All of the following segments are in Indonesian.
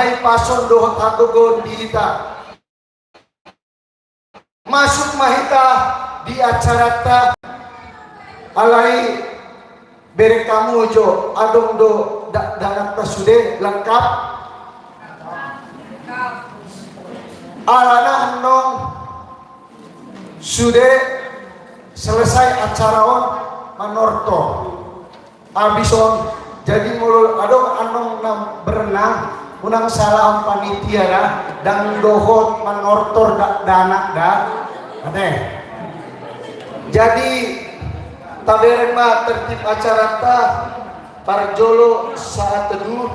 alai pason dohot hagogon diita masuk mahita di acara ta alai bere kamu jo adong do danak ta sude lengkap alana anong sude selesai acara on manorto abison jadi mulul adong anong nam berenang unang salah panitia dah dan dohot manortor danak dah aneh. Jadi tabereng mah tertib acara ta parjolo saat teduh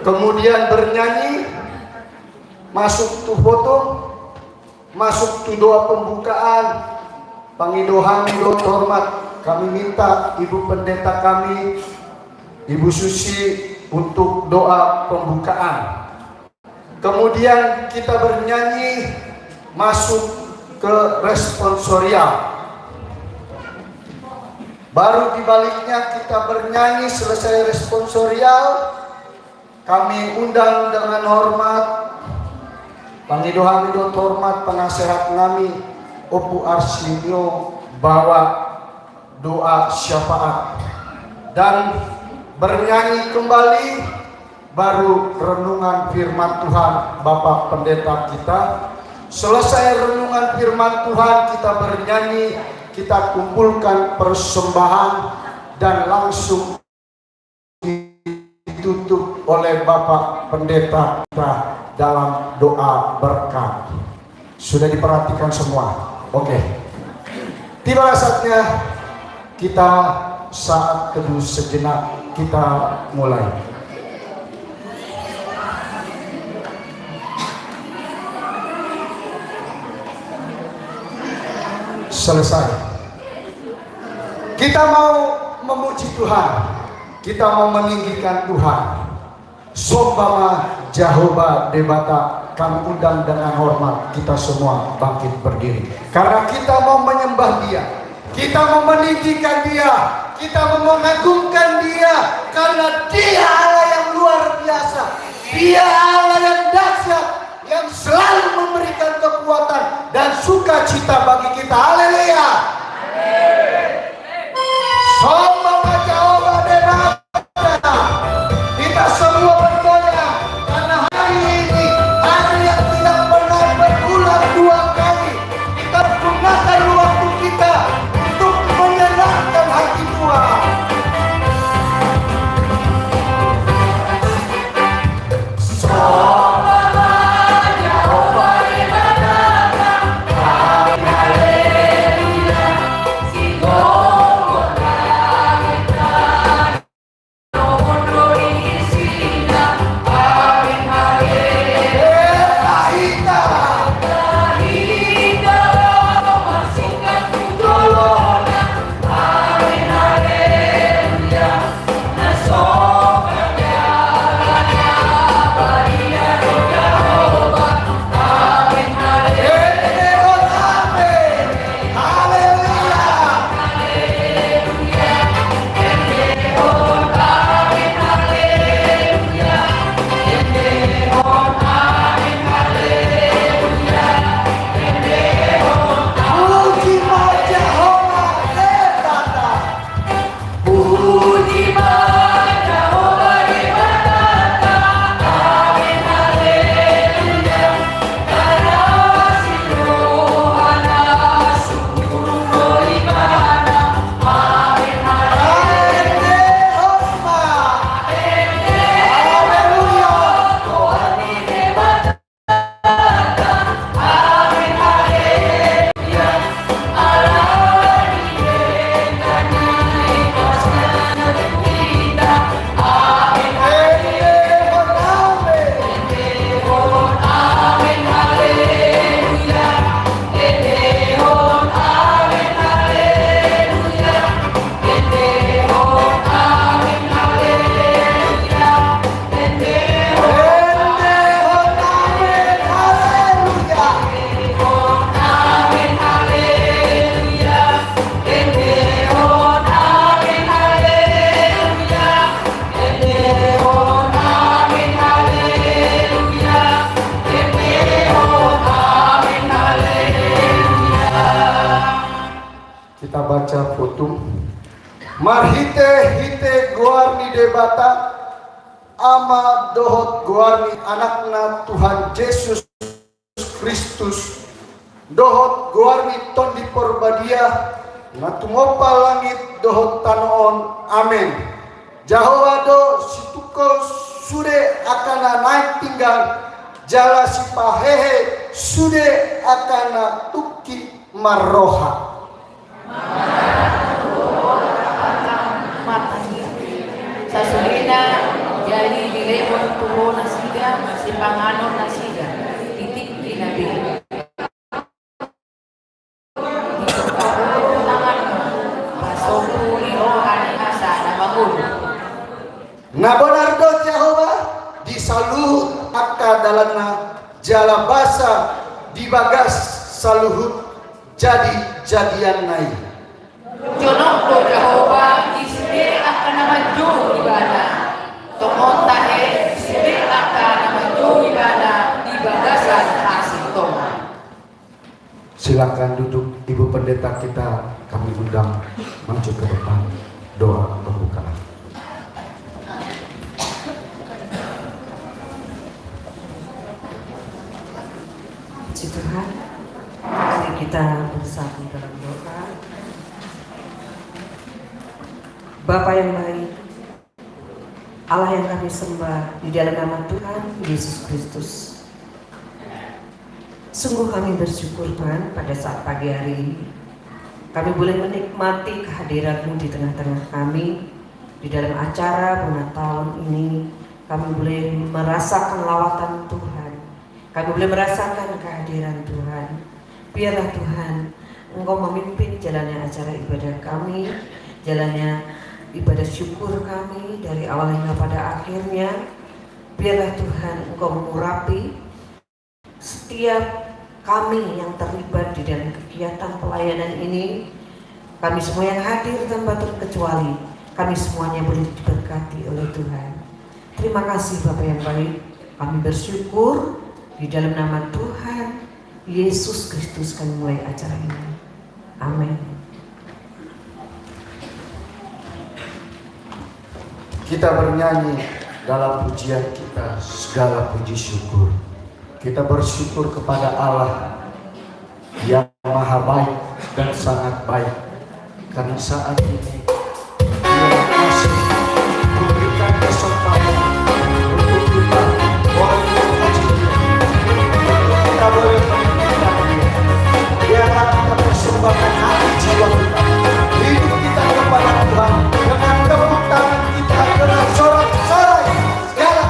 kemudian bernyanyi masuk tuh foto masuk tuh doa pembukaan pangidohan doa hormat kami minta ibu pendeta kami Ibu Susi untuk doa pembukaan. Kemudian kita bernyanyi masuk ke responsorial. Baru dibaliknya kita bernyanyi selesai responsorial, kami undang dengan hormat Pangidohan Midot hormat penasehat kami Opu Arsinio bawa doa syafaat dan bernyanyi kembali baru renungan firman Tuhan Bapak Pendeta kita. Selesai renungan firman Tuhan kita bernyanyi, kita kumpulkan persembahan dan langsung ditutup oleh Bapak Pendeta kita dalam doa berkat. Sudah diperhatikan semua? Oke. Tiba saatnya kita saat teduh sejenak, kita mulai. Selesai. Kita mau memuji Tuhan, kita mau meninggikan Tuhan. Sombama Jehovah Debata, kami undang dengan hormat kita semua bangkit berdiri. Karena kita mau menyembah Dia, kita mau meninggikan Dia, kita mau mengagungkan Dia. Karena Dia Allah yang luar biasa, Dia Allah yang dahsyat, yang selalu memberikan kekuatan dan sukacita bagi kita. Haleluya. Sombama Jehovah Debata, kita semua bergoyang karena hari ini hari yang tidak pernah berulang dua kali. Kita gunakan waktu kita untuk menyenangkan hati Tuhan. baca foto. Marhite hite guarni debata ama dohot guarni anakna Tuhan Yesus Kristus dohot guarni tondi porbadia natumopa langit dohot tanoon amin. Jahowado situko sude akana naik tinggal jala sipahehe sude akana tuki maroha. Sasulina jadi dilebon tuho nasiga si panganon nasiga titik dinabi tangan pasoku liho asa na bangun na bonardo Jehovah disaluhut akka dalana jala basa dibagas saluhut jadi jadian nai jonok do Jehovah isde akan maju ibadah tomonta isde akan maju ibadah di bagasan hasil toma. Silakan duduk Ibu Pendeta kita, kami undang maju ke depan doa pembukaan. Puji Tuhan, mari kita bersatu dalam doa. Bapa yang baik, Allah yang kami sembah di dalam nama Tuhan Yesus Kristus. Sungguh kami bersyukur Tuhan pada saat pagi hari ini kami boleh menikmati kehadiran-Mu di tengah-tengah kami. Di dalam acara Natal ini kami boleh merasakan lawatan Tuhan. Kami boleh merasakan kehadiran Tuhan. Biarlah Tuhan Engkau memimpin jalannya acara ibadah kami, jalannya ibadah syukur kami dari awal hingga pada akhirnya. Biarlah Tuhan Engkau mengurapi setiap kami yang terlibat di dalam kegiatan pelayanan ini. Kami semua yang hadir tanpa terkecuali, kami semuanya boleh diberkati oleh Tuhan. Terima kasih Bapa yang baik. Kami bersyukur di dalam nama Tuhan Yesus Kristus kami mulai acara ini. Amin. Kita bernyanyi dalam pujian kita segala puji syukur. Kita bersyukur kepada Allah yang maha baik dan sangat baik. Karena saat ini Dia masih memberikan kesempatan untuk kita boleh memuji Dia. Kita boleh menikmati Dia. Biarlah kita persembahkan hati jiwa kita, hidup kita kepada Tuhan dengan tepuk tangan kita, dengan sorak-sorai segala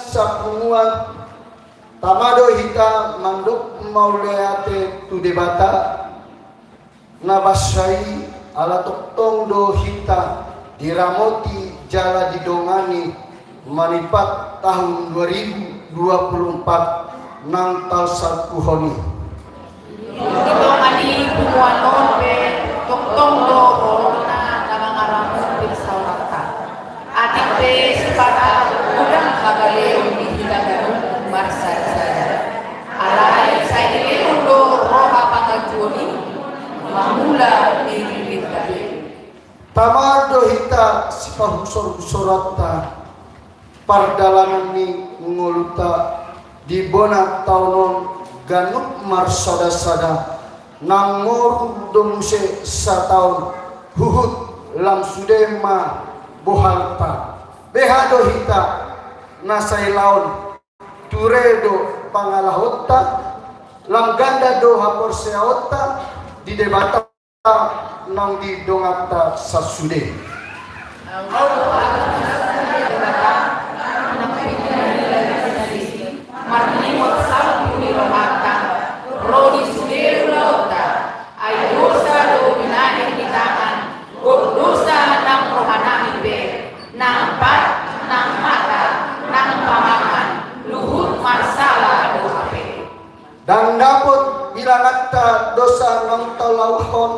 sapunguan tamado hita manduk mauleate tu debata nabasai ala toktong do hita diramoti jala didongani manipat tahun 2024 nang talsat kuhoni Didongani bumuan nompe toktong do na namangaramu pirsawata atik pe sipata udang kagaleo di hidagaru marsa saya alai saya undo roha pangajuni mamula diri kami tamado hita sipahusor-husorata pardalanan ni ngoluta di bona taunon ganuk marsada-sada nangor domuse sataun huhut lam sudema bohalta behado hita nasai laun turedo pangalahota lam ganda do hapor seaota di debata nang di dongata sasude marlimot sampuni romata rodi suderu lauta ay dosa do binahe di tangan dosa nang rohanami be nang pat nang mata nang pamangan luhut marsala do hape dan dapat bilangata dosa nang talauhon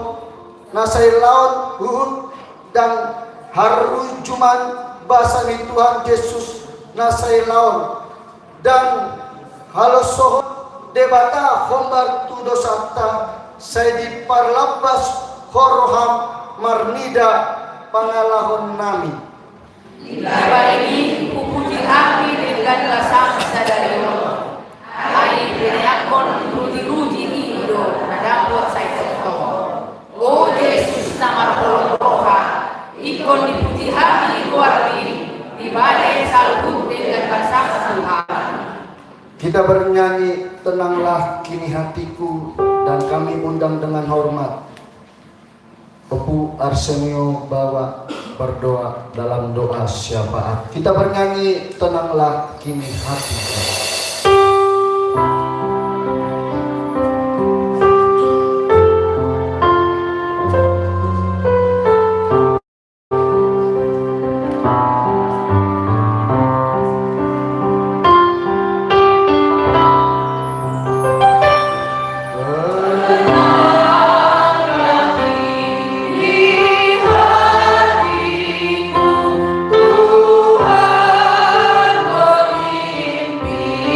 nasai laut huhut dan harujuman bahasa ni Tuhan Yesus nasai laut dan halosohon debata hombar tu dosata saya di parlabas horham marnida pangalahon nami ini pupuji hati dengan kasam sadari Allah ai bereakon ruji-ruji indo nadapot saya contoh oh Yesus nama roha ikon dipuji hati kuarti di balai salbu dengan kasam Tuhan. Kita bernyanyi tenanglah kini hatiku dan kami undang dengan hormat Bapak Arsenio bawa berdoa dalam doa syafaat. Kita bernyanyi tenanglah kini hatiku. Tuhan memimpin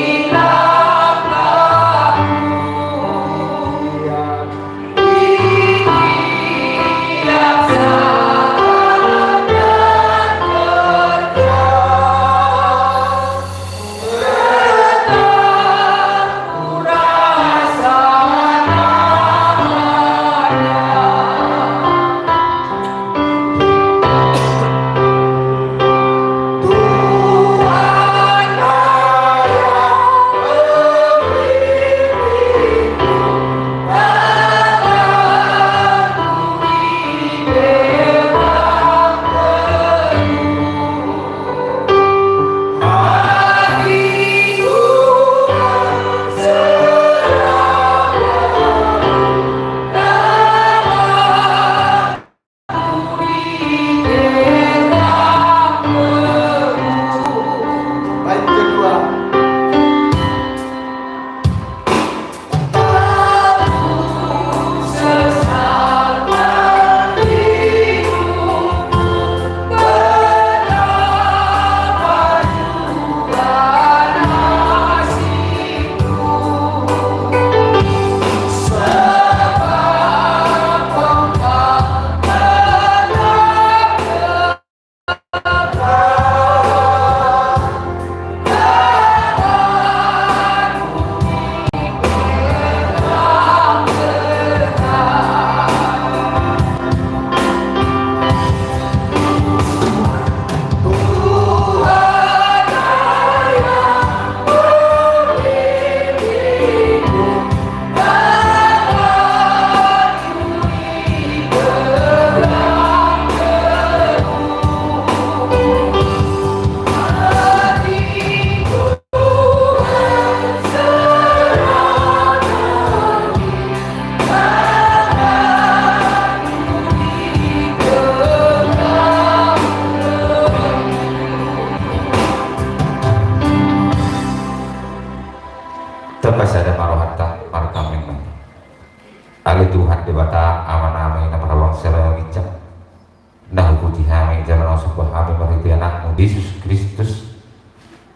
Yesus Kristus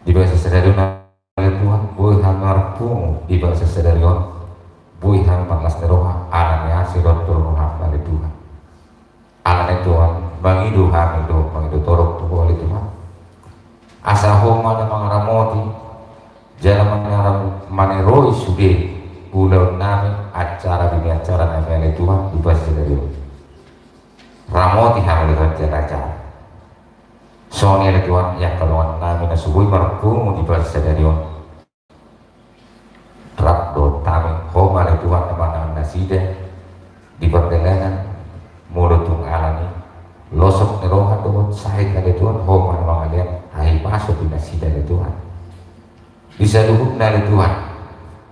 di bahasa sadarion oleh Tuhan boy hangarku di bahasa sadarion boy hangarlas neroha ananya sirot turun dari Tuhan anane Tuhan bangidu bangidu torok tuh oleh Tuhan asa homa na mangaramoti jalan maneroi sude ulau nami acara demi acara nami oleh Tuhan di bahasa sadarion ramoti hamil acara soalnya ada Tuhan yang kalau nami nasubuhi markumu di bahasa sadarion rak do tami homa ada Tuhan nama nasida di perdagangan mulut alami losok neroha doon sahih ada Tuhan homa nama kalian hai masuk di nasida ada Tuhan bisa luhuk na ada Tuhan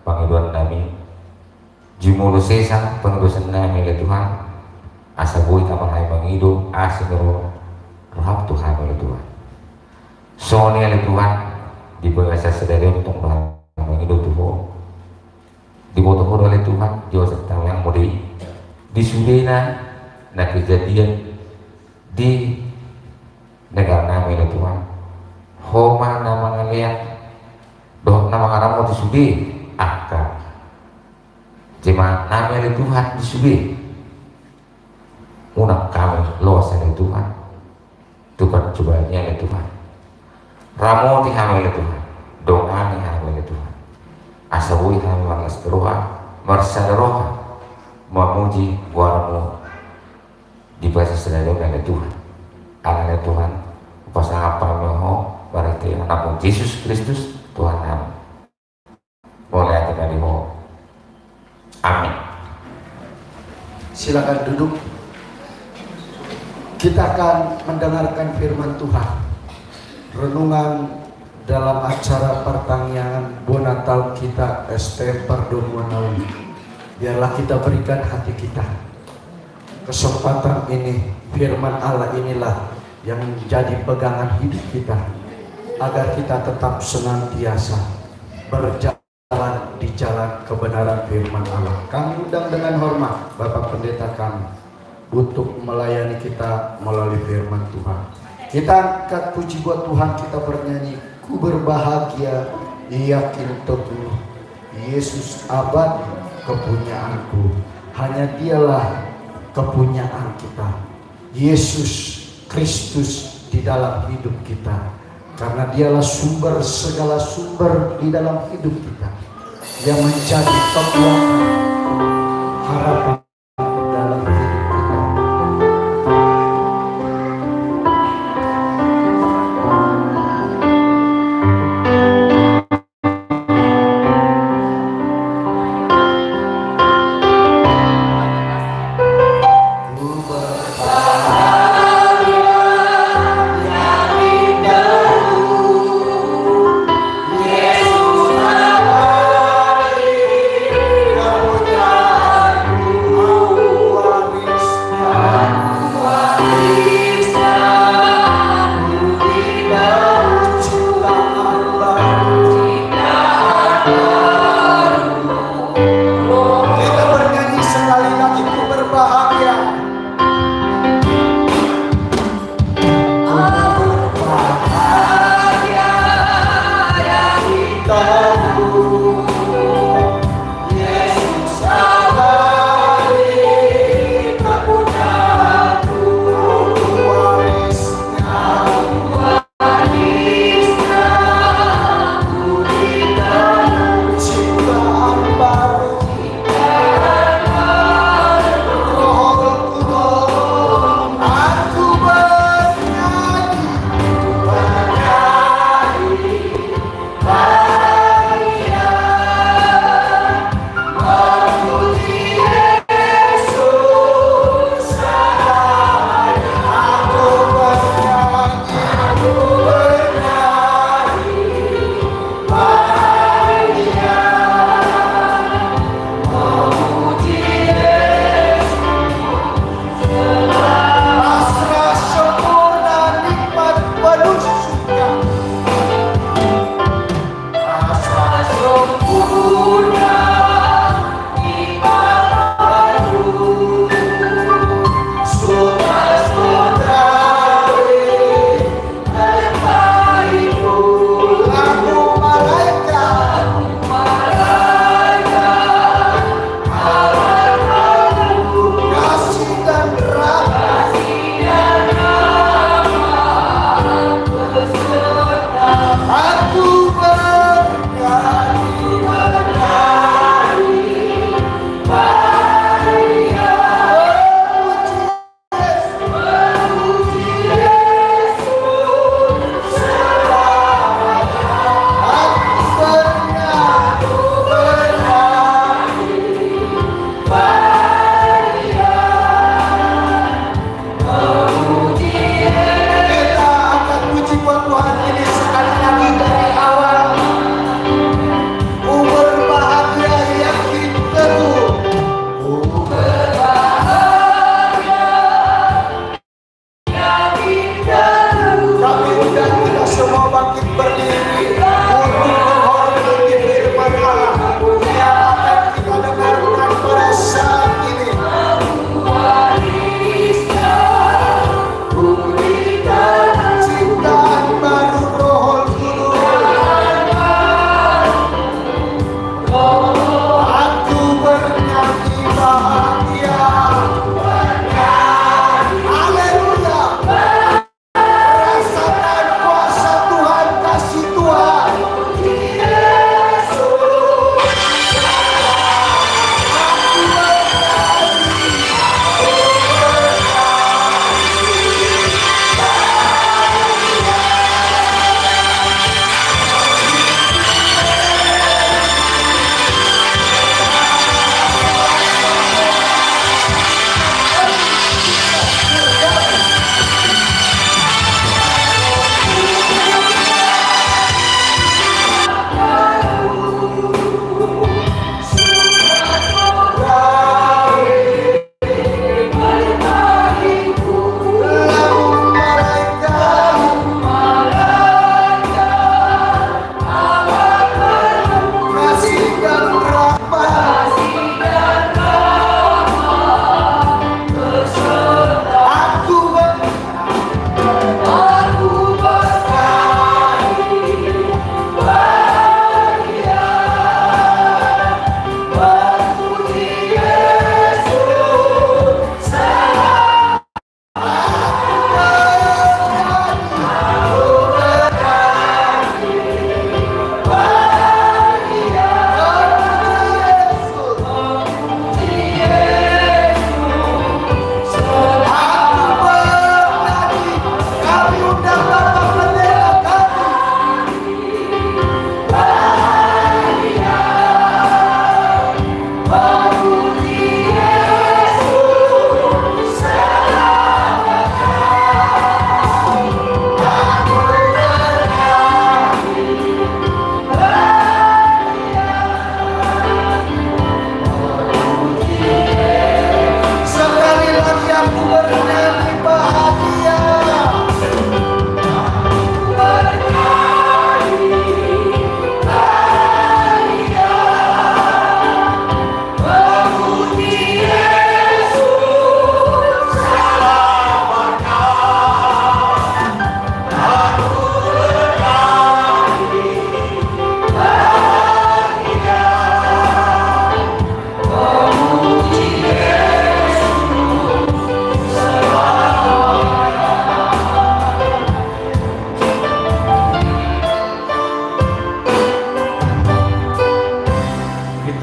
Panginoon nami jumulo sesa pengurusan nami ada Tuhan asa buhay kamar hai mangido asin neroha rahab Tuhan oleh Tuhan soalnya oleh Tuhan di bahasa sadarion untuk hidup Tuhan dibotohor oleh Tuhan jauh serta yang mudi di sudena na kejadian di negara nami oleh Tuhan homa nama ngalian doh nama ngaramu di sudi akka cuma nami oleh Tuhan di sudi unak kami luas oleh Tuhan tukar cobanya oleh Tuhan ramo dihamil oleh Tuhan doa dihamil oleh Tuhan asabui hamil malas teroha marsadaroha memuji waramu di bahasa sadarion oleh Tuhan oleh Tuhan pasang apa meho berarti anak Yesus Kristus Tuhan kami boleh kita diho amin. Silakan duduk. Kita akan mendengarkan firman Tuhan. Renungan dalam acara pertanyaan Bonatal kita STM Perdomuan Nawi. Biarlah kita berikan hati kita. Kesempatan ini, firman Allah inilah yang menjadi pegangan hidup kita. Agar kita tetap senantiasa berjalan di jalan kebenaran firman Allah. Kami undang dengan hormat Bapak Pendeta kami untuk melayani kita melalui firman Tuhan. Kita angkat puji buat Tuhan, kita bernyanyi, ku berbahagia, yakin teguh, Yesus abadi kepunyaanku. Hanya dialah kepunyaan kita, Yesus Kristus di dalam hidup kita. Karena dialah sumber segala sumber di dalam hidup kita, yang menjadi kekuatan, harapan dalam hidup kita.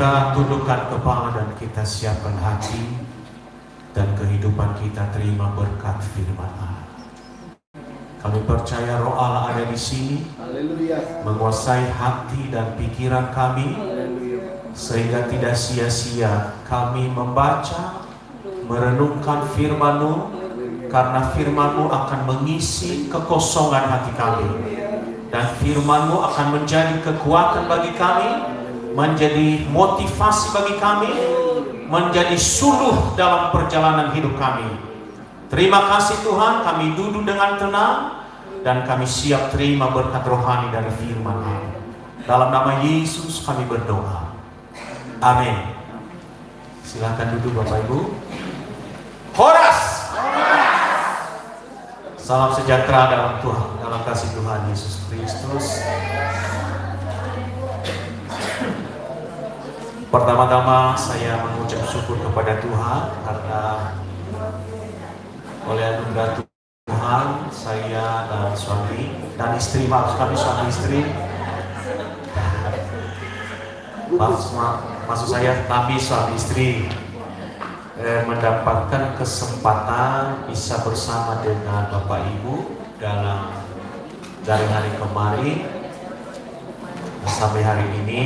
kita tundukkan kepala dan kita siapkan hati dan kehidupan kita terima berkat firman Allah. Kami percaya Roh Allah ada di sini, menguasai hati dan pikiran kami, sehingga tidak sia-sia kami membaca, merenungkan firman-Mu, karena firman-Mu akan mengisi kekosongan hati kami, dan firman-Mu akan menjadi kekuatan bagi kami, menjadi motivasi bagi kami, menjadi suluh dalam perjalanan hidup kami. Terima kasih Tuhan, kami duduk dengan tenang dan kami siap terima berkat rohani dari firman-Mu. Dalam nama Yesus kami berdoa. Amin. Silakan duduk Bapak Ibu. Horas. Salam sejahtera dalam Tuhan, dalam kasih Tuhan Yesus Kristus. Pertama-tama saya mengucap syukur kepada Tuhan karena oleh anugerah Tuhan saya dan suami dan istri, maksud kami suami istri, maksud saya kami suami istri mendapatkan kesempatan bisa bersama dengan Bapak Ibu dari hari kemarin sampai hari ini.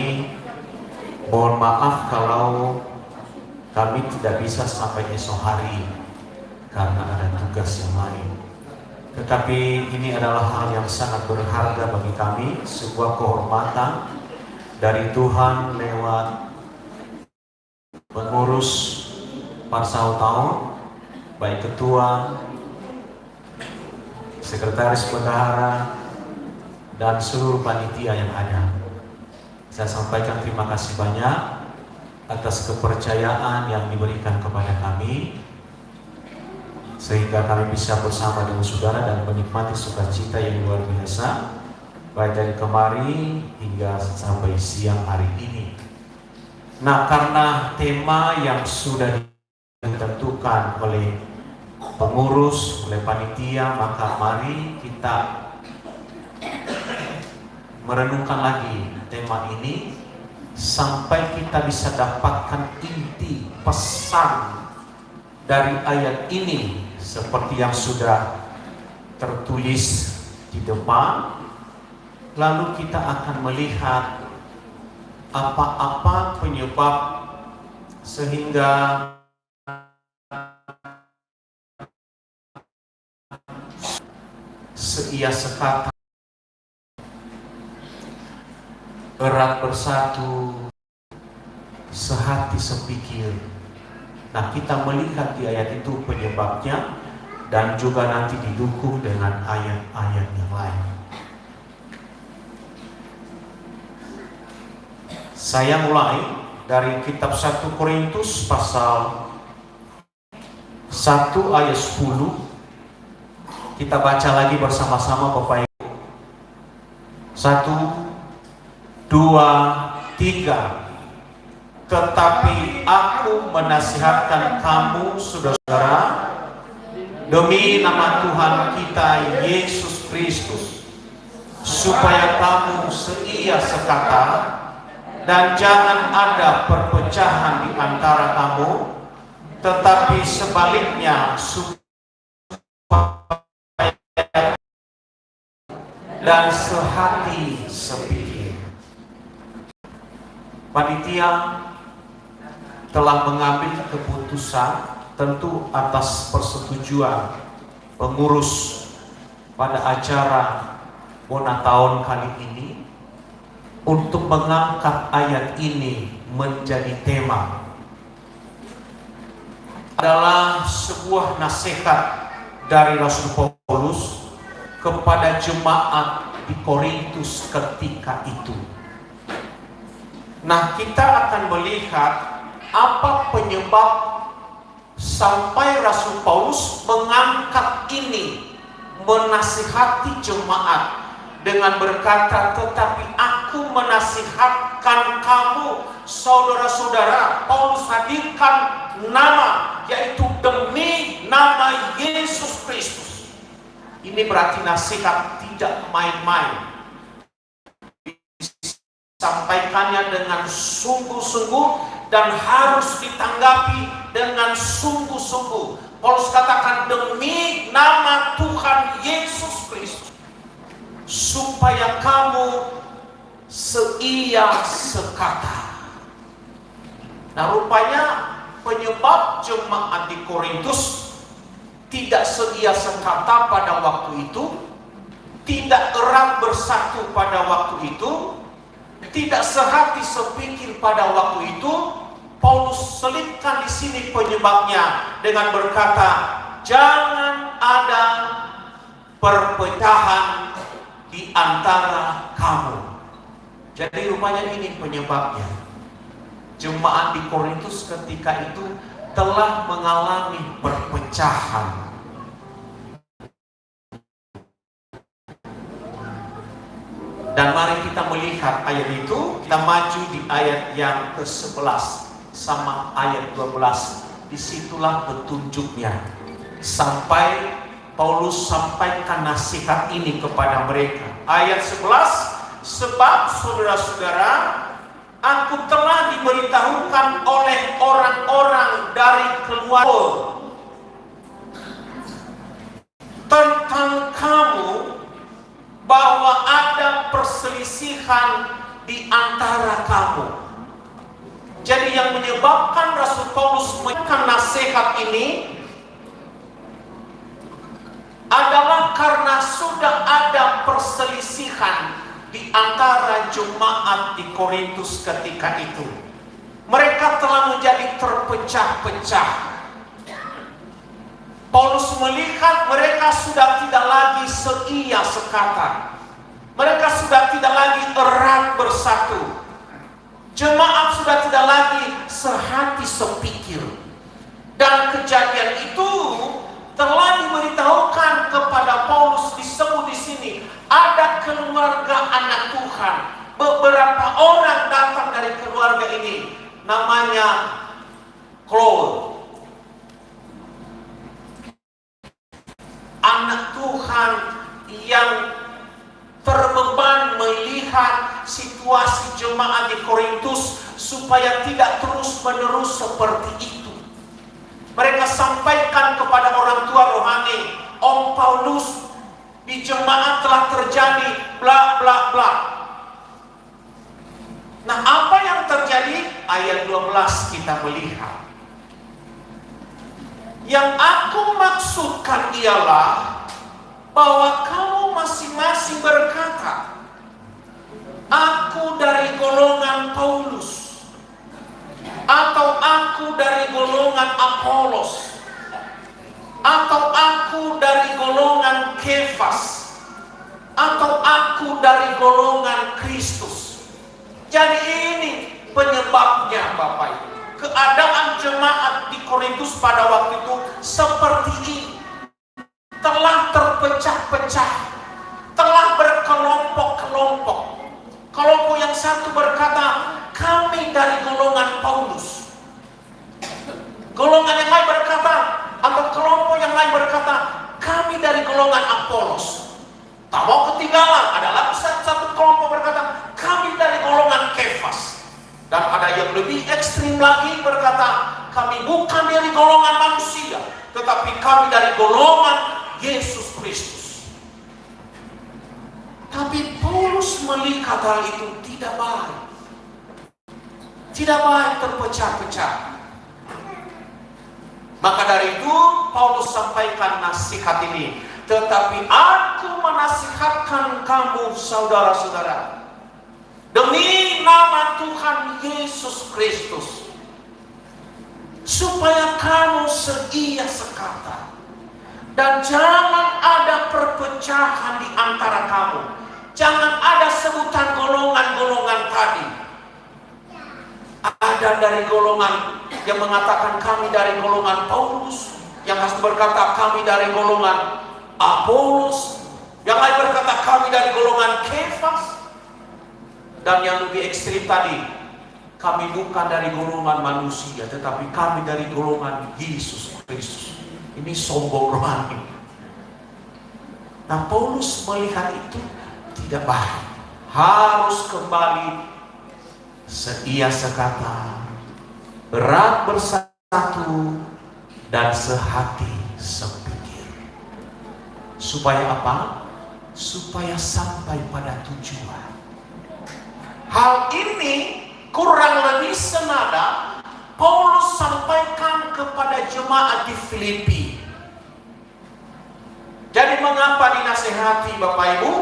Mohon maaf kalau kami tidak bisa sampai esok hari karena ada tugas yang lain. Tetapi ini adalah hal yang sangat berharga bagi kami, sebuah kehormatan dari Tuhan lewat pengurus Parsau tahun, baik ketua, sekretaris bendahara, dan seluruh panitia yang ada. Saya sampaikan terima kasih banyak atas kepercayaan yang diberikan kepada kami, sehingga kami bisa bersama dengan saudara dan menikmati sukacita yang luar biasa, baik dari kemarin hingga sampai siang hari ini. Nah, karena tema yang sudah ditentukan oleh pengurus, oleh panitia, maka mari kita merenungkan lagi tema ini sampai kita bisa dapatkan inti pesan dari ayat ini seperti yang sudah tertulis di depan. Lalu kita akan melihat apa-apa penyebab sehingga seia sekata, erat bersatu, sehati sepikir. Nah, kita melihat di ayat itu penyebabnya dan juga nanti didukung dengan ayat-ayat yang lain. Saya mulai dari kitab 1 Korintus pasal 1 ayat 10. Kita baca lagi bersama-sama Bapak Ibu. 1, 2, 3. Tetapi aku menasihatkan kamu saudara-saudara demi nama Tuhan kita Yesus Kristus, supaya kamu seia sekata dan jangan ada perpecahan di antara kamu, tetapi sebaliknya supaya dan sehati sepikir. Panitia telah mengambil keputusan tentu atas persetujuan pengurus pada acara Bona tahun kali ini untuk mengangkat ayat ini menjadi tema. Adalah sebuah nasihat dari Rasul Paulus kepada jemaat di Korintus ketika itu. Nah, kita akan melihat apa penyebab sampai Rasul Paulus mengangkat ini, menasihati jemaat dengan berkata, tetapi aku menasihatkan kamu saudara-saudara. Paulus hadirkan nama, yaitu demi nama Yesus Kristus. Ini berarti nasihat tidak main-main. sampaikannya dengan sungguh-sungguh dan harus ditanggapi dengan sungguh-sungguh. Paulus katakan, demi nama Tuhan Yesus Kristus, supaya kamu seia sekata. Nah, rupanya penyebab jemaat di Korintus tidak seia sekata pada waktu itu, tidak erat bersatu pada waktu itu, tidak sehati sepikir pada waktu itu. Paulus selipkan di sini penyebabnya dengan berkata, jangan ada perpecahan di antara kamu. Jadi rupanya ini penyebabnya. Jemaat di Korintus ketika itu telah mengalami perpecahan. Dan mari kita melihat ayat itu. Kita maju di ayat yang ke-11 sama ayat 12. Disitulah petunjuknya. Sampai Paulus sampaikan nasihat ini kepada mereka. Ayat 11, sebab saudara-saudara, aku telah diberitahukan oleh orang-orang dari keluarga tentang kamu, bahwa ada perselisihan di antara kamu. Jadi yang menyebabkan Rasul Paulus memberikan nasihat ini adalah karena sudah ada perselisihan di antara jemaat di Korintus ketika itu. Mereka telah menjadi terpecah-pecah. Paulus melihat mereka sudah tidak lagi seia sekata. Mereka sudah tidak lagi erat bersatu. Jemaat sudah tidak lagi sehati sepikir. Dan kejadian itu telah diberitahukan kepada Paulus, disebut di sini ada keluarga anak Tuhan. Beberapa orang datang dari keluarga ini, namanya Chloe. Anak Tuhan yang terbeban melihat situasi jemaat di Korintus supaya tidak terus-menerus seperti itu. Mereka sampaikan kepada orang tua rohani, Om Paulus, di jemaat telah terjadi bla bla bla. Nah, apa yang terjadi? Ayat 12 kita melihat. Yang aku maksudkan ialah bahwa kamu masing-masing berkata, aku dari golongan Paulus, atau aku dari golongan Apolos, atau aku dari golongan Kefas, atau aku dari golongan Kristus. Jadi ini penyebabnya, Bapak Ibu. Keadaan jemaat di Korintus pada waktu itu seperti ini. Telah terpecah-pecah, telah berkelompok-kelompok. Kelompok yang satu berkata, kami dari golongan Paulus. Golongan yang lain berkata, atau kelompok yang lain berkata, kami dari golongan Apolos. Tak mau ketinggalan, adalah satu kelompok berkata, kami dari golongan Kefas. Dan ada yang lebih ekstrim lagi berkata, kami bukan dari golongan manusia, tetapi kami dari golongan Yesus Kristus. Tapi Paulus melihat hal itu tidak baik. Tidak baik terpecah-pecah. Maka dari itu Paulus sampaikan nasihat ini. Tetapi aku menasihatkan kamu, saudara-saudara, demi nama Tuhan Yesus Kristus, supaya kamu seia sekata. Dan jangan ada perpecahan di antara kamu. Jangan ada sebutan golongan-golongan tadi. Ada dari golongan yang mengatakan kami dari golongan Paulus, yang harus berkata kami dari golongan Apolos, yang lain berkata kami dari golongan Kefas, dan yang lebih ekstrim tadi, kami bukan dari golongan manusia, tetapi kami dari golongan Yesus Kristus. Ini sombong rohani. Nah, Paulus melihat itu tidak baik. Harus kembali seia sekata, erat bersatu, dan sehati sepikir. Supaya apa? Supaya sampai pada tujuan. Hal ini kurang lebih senada Paulus sampaikan kepada jemaat di Filipi. Jadi mengapa dinasihati Bapak Ibu?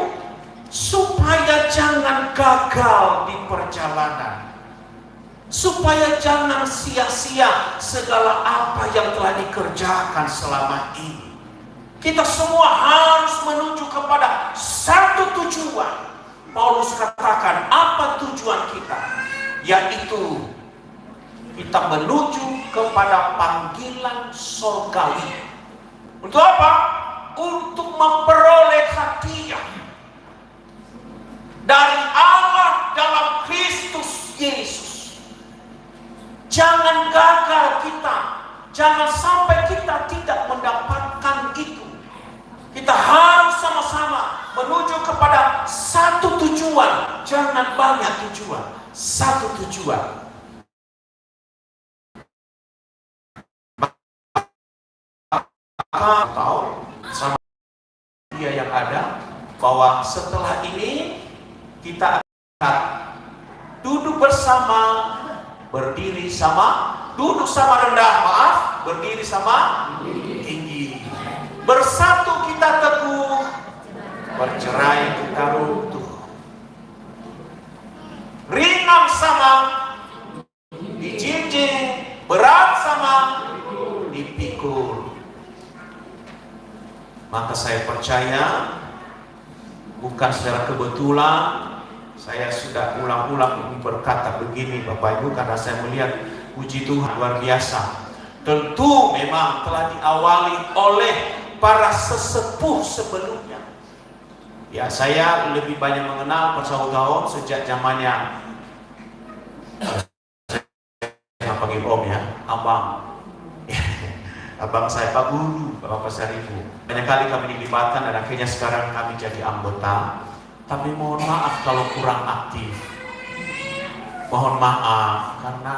Supaya jangan gagal di perjalanan. Supaya jangan sia-sia segala apa yang telah dikerjakan selama ini. Kita semua harus menuju kepada satu tujuan. Paulus katakan, apa tujuan kita? Yaitu kita menuju kepada panggilan surgawi. Untuk apa? Untuk memperoleh hadiah dari Allah dalam Kristus Yesus. Jangan gagal kita, jangan sampai kita tidak mendapatkan itu. Kita harus sama-sama menuju kepada satu tujuan, jangan banyak tujuan, satu tujuan. Maka tahu sama dia yang ada bahwa setelah ini kita akan duduk bersama, berdiri sama, duduk sama rendah, maaf, berdiri sama tinggi. Bersatu kita teguh, bercerai kita runtuh. Ringan sama, dijinjing, berat sama, dipikul. Maka saya percaya bukan secara kebetulan saya sudah ulang-ulang berkata begini Bapak Ibu, karena saya melihat puji Tuhan luar biasa. Tentu memang telah diawali oleh para sesepuh sebelumnya. Ya, saya lebih banyak mengenal bertahun-tahun sejak zamannya saya panggil Om ya, Abang. Abang saya Pak Guru, Bapak Pasaribu. Banyak kali kami dilibatkan dan akhirnya sekarang kami jadi anggota. Tapi mohon maaf kalau kurang aktif. Mohon maaf karena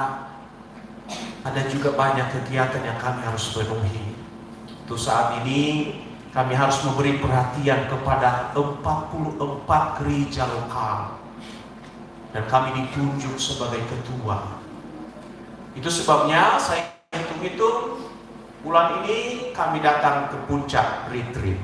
ada juga banyak kegiatan yang kami harus penuhi. Untuk saat ini kami harus memberi perhatian kepada 44 gereja lokal. Dan kami ditunjuk sebagai ketua. Itu sebabnya saya hitung-hitung bulan ini kami datang ke puncak retreat.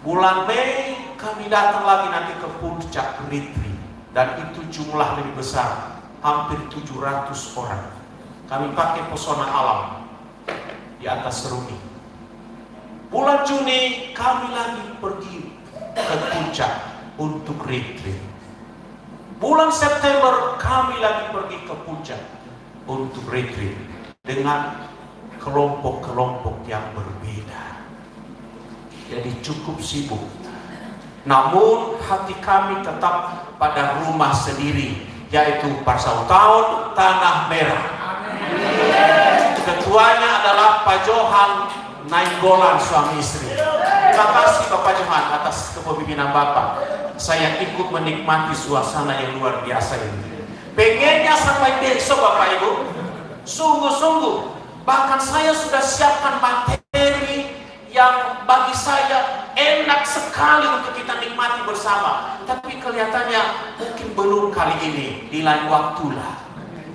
Bulan Mei kami datang lagi nanti ke puncak retreat. Dan itu jumlah lebih besar, hampir 700 orang. Kami pakai pesona alam di atas Seruni. Bulan Juni kami lagi pergi ke puncak untuk retreat. Bulan September kami lagi pergi ke puncak untuk retreat dengan kelompok-kelompok yang berbeda. Jadi cukup sibuk. Namun hati kami tetap pada rumah sendiri, yaitu Parsau Tahun Tanah Merah. Ketuanya adalah Pak Johan Nainggolan suami istri. Terima kasih Bapak Johan atas kepemimpinan Bapak. Saya ikut menikmati suasana yang luar biasa ini. Pengennya sampai besok Bapak Ibu. Sungguh-sungguh. Bahkan saya sudah siapkan materi yang bagi saya enak sekali untuk kita nikmati bersama. Tapi kelihatannya mungkin belum kali ini, di lain waktulah.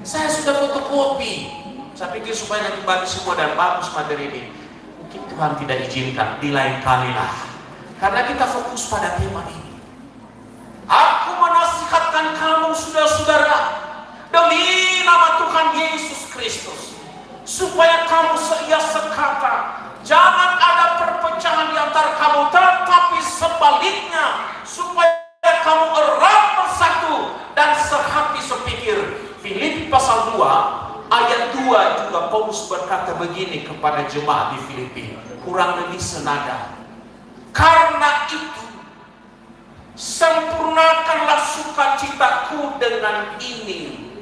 Saya sudah fotokopi. Saya pikir supaya nanti bagi semua dan bagus materi ini. Mungkin Tuhan tidak izinkan, di lain kalilah. Karena kita fokus pada tema ini. Aku menasihatkan kamu saudara-saudara demi nama Tuhan Yesus Kristus, supaya kamu seia sekata, jangan ada perpecahan di antara kamu, tetapi sebaliknya supaya kamu erat bersatu dan sehati sepikir. Filipi pasal 2 ayat 2 juga Paulus berkata begini kepada jemaat di Filipi, kurang lebih senada. Karena itu sempurnakanlah sukacitaku dengan ini.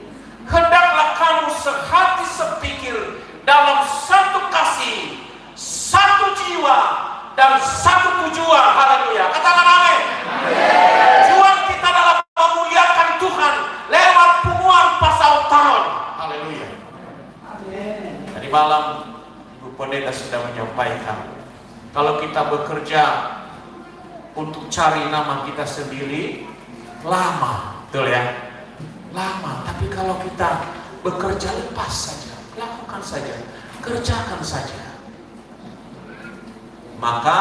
Hendaklah kamu sehati sepikir dalam satu kasih, satu jiwa, dan satu tujuan. Haleluya. Katakan amin. Tujuan kita dalam memuliakan Tuhan malam Ibu Pendeta sudah menyampaikan, kalau kita bekerja untuk cari nama kita sendiri lama, betul ya? Lama. Tapi kalau kita bekerja, lepas saja, lakukan saja, kerjakan saja, maka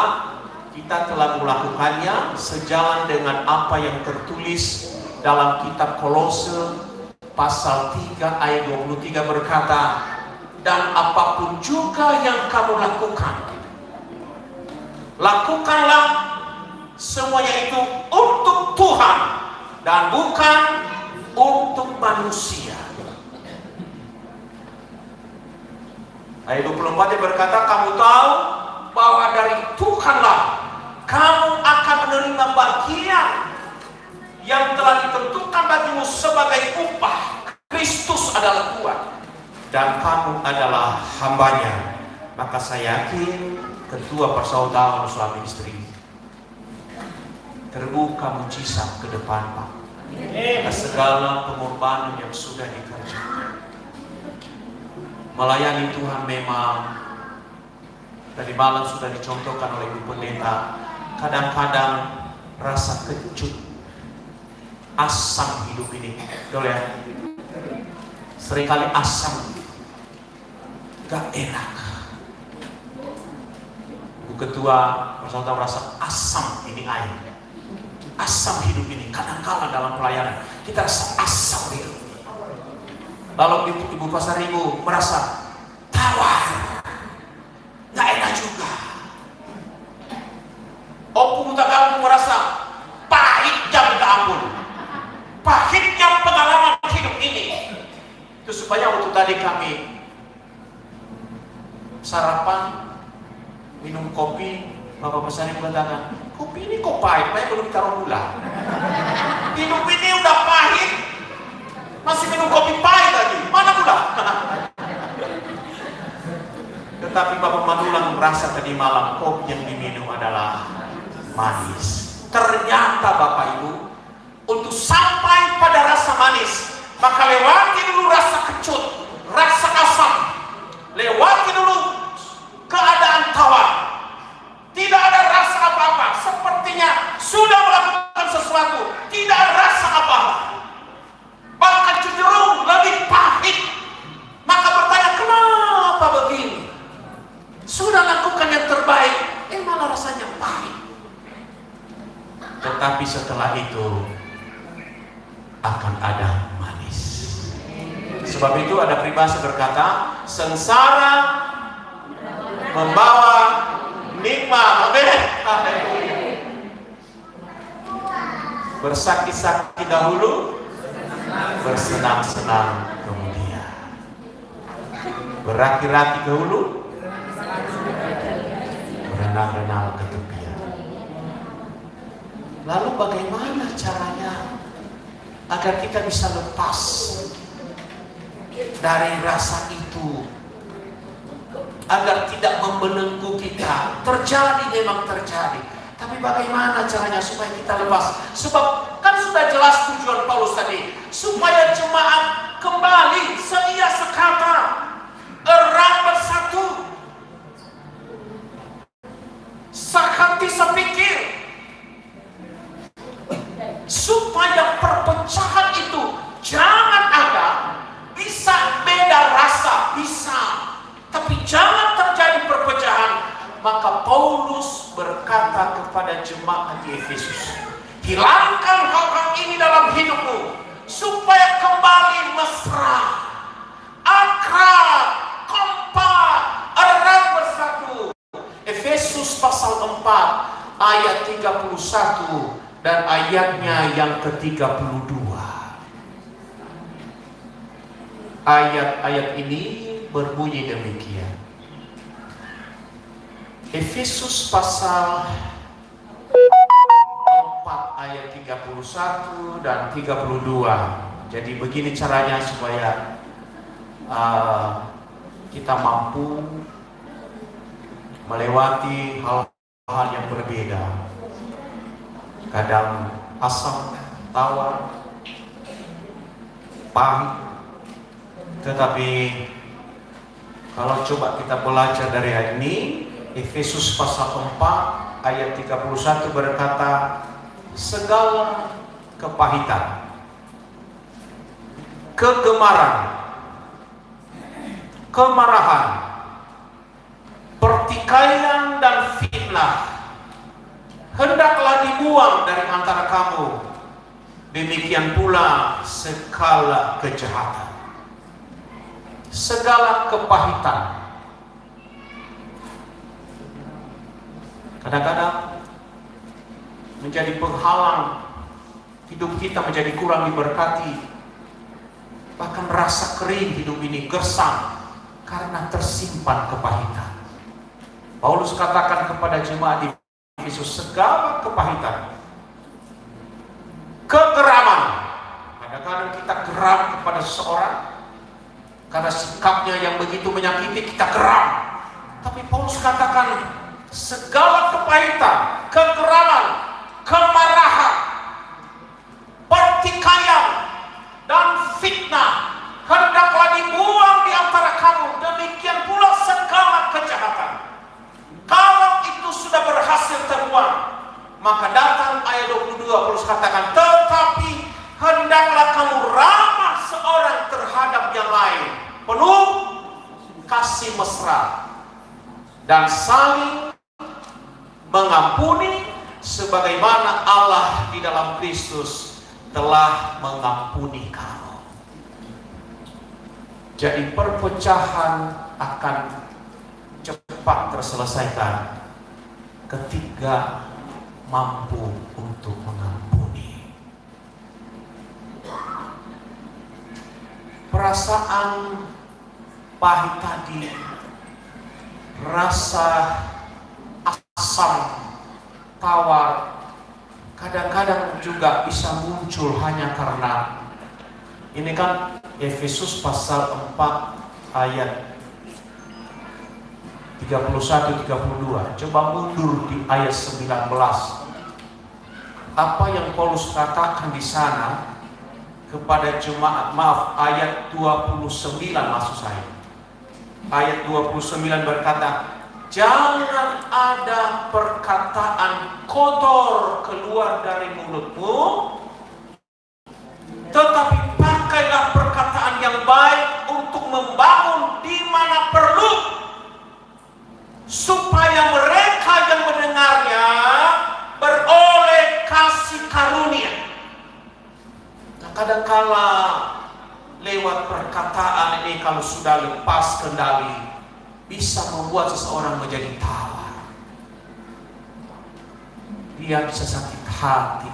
kita telah melakukannya sejalan dengan apa yang tertulis dalam kitab Kolose pasal 3 ayat 23 berkata, dan apapun juga yang kamu lakukan, lakukanlah semuanya itu untuk Tuhan dan bukan untuk manusia. Ayat 24 berkata, kamu tahu bahwa dari Tuhanlah kamu akan menerima bagian yang telah ditentukan bagimu sebagai upah. Kristus adalah Tuhan dan kamu adalah hambanya. Maka saya yakin kedua persaudaraan suami istri terbuka mujizat ke depan, Pak, atas segala pengorbanan yang sudah dikerjakan. Melayani Tuhan memang tadi malam sudah dicontohkan oleh Ibu Pendeta, kadang-kadang rasa kecut, asam hidup ini, betul ya? Seringkali asam, gak enak. Bu Ketua persaudaraan merasa asam ini air, asam hidup ini. Kadang-kadang dalam pelayanan kita rasa asam hidup ini. Lalu Ibu Pasar Ibu merasa tawar, gak enak juga. Opung Tagamu merasa pahitnya minta ampun, pahitnya pengalaman hidup ini. Itu supaya waktu tadi kami sarapan minum kopi, Bapak Pasar Ibu katakan, kopi ini kok pahit, makanya belum taruh gula. Hidup ini udah pahit, masih minum kopi pahit lagi, mana gula? Tetapi Bapak Madulang merasa tadi malam kopi yang diminum adalah manis. Ternyata Bapak Ibu, untuk sampai pada rasa manis, maka lewati dulu rasa kecut, rasa asam, lewati dulu keadaan tawar. Tidak ada rasa apa-apa, sepertinya sudah melakukan sesuatu, tidak ada rasa apa-apa, bahkan cenderung lebih pahit. Maka bertanya, kenapa begini? Sudah lakukan yang terbaik, malah rasanya pahit. Tetapi setelah itu akan ada manis. Sebab itu ada peribahasa berkata, sengsara membawa nikmat. Amin. Bersakit-sakit dahulu, bersenang-senang kemudian. Beraki-raki dahulu, berenang-renang ke tepian. Lalu bagaimana caranya agar kita bisa lepas dari rasa itu, agar tidak membelenggu kita? Terjadi, memang terjadi, tapi bagaimana caranya supaya kita lepas? Sebab kan sudah jelas tujuan Paulus tadi, supaya jemaat kembali seia sekata, erat bersatu, sehati sepikir, supaya perpecahan itu jangan ada. Bisa beda rasa, bisa, tapi jangan terjadi perpecahan. Maka Paulus berkata kepada jemaat di Efesus, hilangkan hal-hal ini dalam hidupmu, supaya kembali mesra, akrab, kompak, erat bersatu. Efesus pasal 4 ayat 31 dan ayatnya yang ke-32. Ayat-ayat ini berbunyi demikian. Efesus pasal 4 ayat 31 dan 32. Jadi begini caranya supaya kita mampu melewati hal-hal yang berbeda. Kadang asam, tawar, pahit, tetapi Kalau coba kita belajar dari ayat ini, Efesus pasal 4 ayat 31 berkata, segala kepahitan, kegemaran, kemarahan, pertikaian dan fitnah hendaklah dibuang dari antara kamu. Demikian pula segala kejahatan, segala kepahitan. Kadang-kadang menjadi penghalang hidup kita menjadi kurang diberkati. Bahkan rasa kering hidup ini, gersang, karena tersimpan kepahitan. Paulus katakan kepada jemaat di Efesus, segala kepahitan, kegeraman. Kadang-kadang kita geram kepada seseorang karena sikapnya yang begitu menyakiti, kita geram. Tapi Paulus katakan, segala kepahitan, kegeraman, kemarahan, pertikaian dan fitnah hendaklah dibuang di antara kamu. Demikian pula segala kejahatan. Kalau itu sudah berhasil terbuang, maka datang ayat 22, Paulus katakan, tetapi hendaklah kamu ramah seorang terhadap yang lain, penuh kasih mesra dan saling mengampuni sebagaimana Allah di dalam Kristus telah mengampuni kamu. Jadi perpecahan akan cepat terselesaikan ketika mampu untuk mengampuni. Perasaan pahit tadi, rasa asam tawar, kadang-kadang juga bisa muncul hanya karena ini kan Efesus pasal 4 ayat 31-32. Coba mundur di ayat 19. Apa yang Paulus katakan di sana kepada jemaat, maaf, ayat 29 maksud saya. Ayat 29 berkata, jangan ada perkataan kotor keluar dari mulutmu, tetapi pakailah perkataan yang baik untuk membangun di mana perlu, supaya mereka yang mendengarnya beroleh kasih karunia. Kadang-kala lewat perkataan ini, kalau sudah lepas kendali, bisa membuat seseorang menjadi tawar. Dia bisa sakit hati,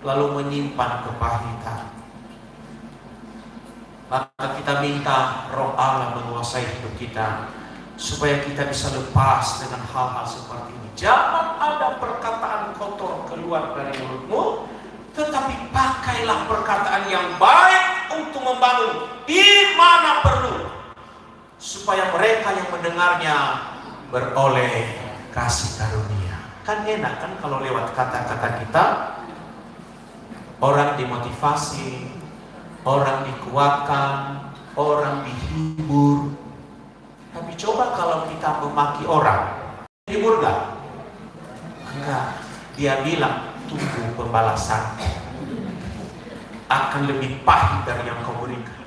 lalu menyimpan kepahitan. Maka kita minta Roh Allah menguasai hidup kita, supaya kita bisa lepas dengan hal-hal seperti ini. Jangan ada perkataan kotor keluar dari mulutmu, tetapi pakailah perkataan yang baik untuk membangun di mana perlu, supaya mereka yang mendengarnya beroleh kasih karunia. Kan enak kan kalau lewat kata-kata kita orang dimotivasi, orang dikuatkan, orang dihibur. Tapi coba kalau kita memaki orang, hibur gak? Enggak. Dia bilang, tunggu pembalasan akan lebih pahit dari yang kau berikan.